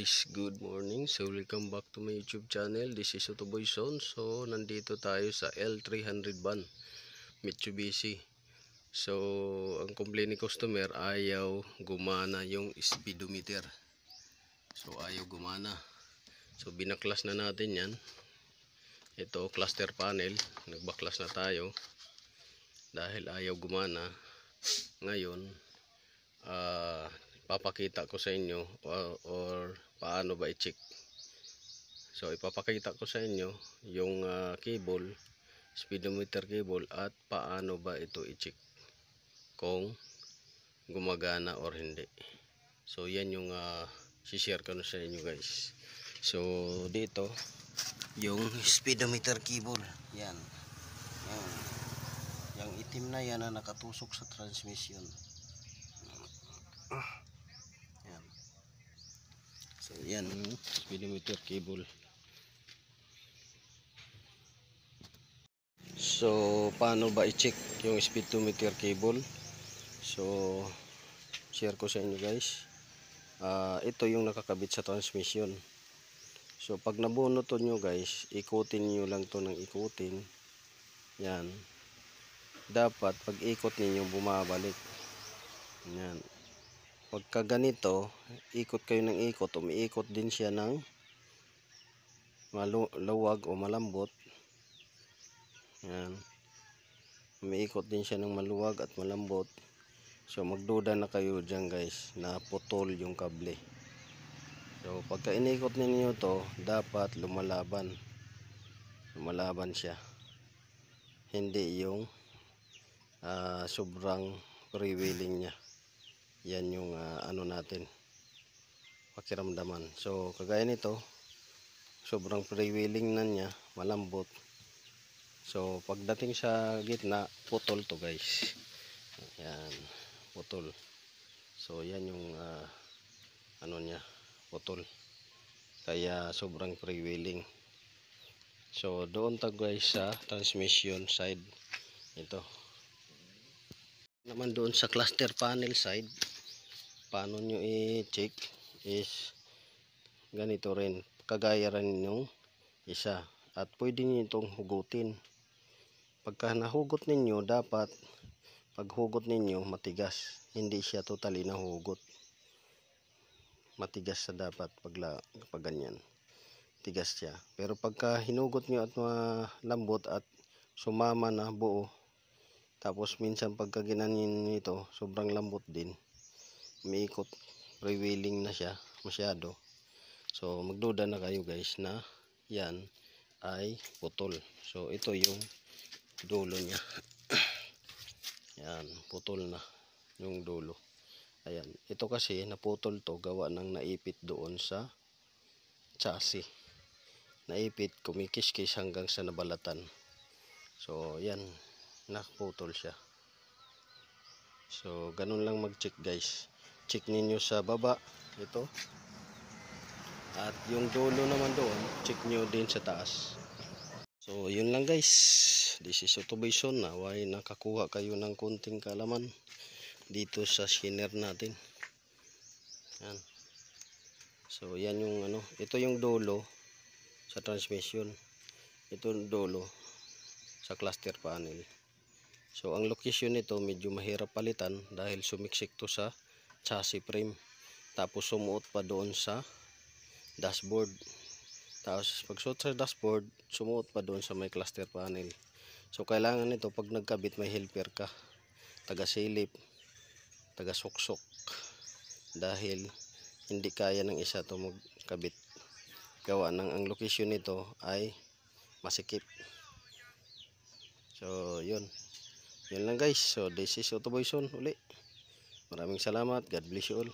Guys, good morning. So welcome back to my YouTube channel. This is Otoboy Zone. So nandito tayo sa L300 van Mitsubishi. So ang complaint ni customer, ayaw gumana yung speedometer. So ayaw gumana. So binaklas na natin yan. Ito cluster panel, nagbaklas na tayo dahil ayaw gumana. Ngayon papakita ko sa inyo or paano ba i-check. So ipapakita ko sa inyo yung cable, speedometer cable, at paano ba ito i-check kung gumagana or hindi. So yan yung share ko na sa inyo guys. So dito yung speedometer cable, yan yung itim na yan na nakatusok sa transmission. Yan. So yan speedometer cable. So paano ba i-check yung speedometer cable? So share ko sa inyo guys. Ito yung nakakabit sa transmission. So pag nabunot nyo guys, ikutin nyo lang to ng ikutin. Yan. Dapat pag ikot ninyo bumabalik. Yan. Pagka ganito, ikot kayo ng ikot, umiikot din siya ng maluwag o malambot. Yan. Umiikot din siya ng maluwag at malambot. So magduda na kayo dyan guys na putol yung kable. So pagka inikot ninyo to, dapat lumalaban. Lumalaban siya. Hindi yung sobrang freewheeling niya. Yan yung ano natin, pakiramdaman. So kagaya nito, sobrang freewheeling na niya, malambot. So pagdating sa gitna, putol to guys. Yan, putol. So yan yung ano niya, putol. Kaya sobrang freewheeling. So doon tayo guys sa transmission side. Ito naman doon sa cluster panel side, paano nyo i-check is ganito rin, kagaya rin yung isa, at pwede nyo itong hugutin. Pagka nahugot ninyo, dapat paghugot ninyo matigas, hindi siya totally nahugot, matigas sa dapat pag ganyan, tigas siya. Pero pagka hinugot nyo at malambot at sumama na buo, tapos minsan pagka ginanyan nito, sobrang lambot din, umiikot, freewheeling na siya masyado. So magduda na kayo guys na yan ay putol. So ito yung dulo niya. Yan, putol na yung dulo. Ayan, ito kasi naputol to gawa ng naipit doon sa chassis. Naipit, kumikis-kis hanggang sa nabalatan. So yan, nakaputol siya. So ganun lang mag-check guys. Check ninyo sa baba, ito. At yung dulo naman doon, check nyo din sa taas. So yun lang guys. This is Otoboy Zone. Naway nakakuha kayo ng konting kaalaman dito sa shiner natin. Yan. So yan yung ano, ito yung dulo sa transmission. Ito yung dulo sa cluster panel. So ang location nito medyo mahirap palitan dahil sumiksik to sa chassis frame. Tapos sumuot pa doon sa dashboard. Tapos pag suot sa dashboard, sumuot pa doon sa may cluster panel. So kailangan nito pag nagkabit may helper ka. Taga-silip, taga-suksok. Dahil hindi kaya ng isa to magkabit. Gawa ng ang location nito ay masikip. So yun. Yun lang guys. So this is Otoboy Zone uli. Maraming salamat. God bless you all.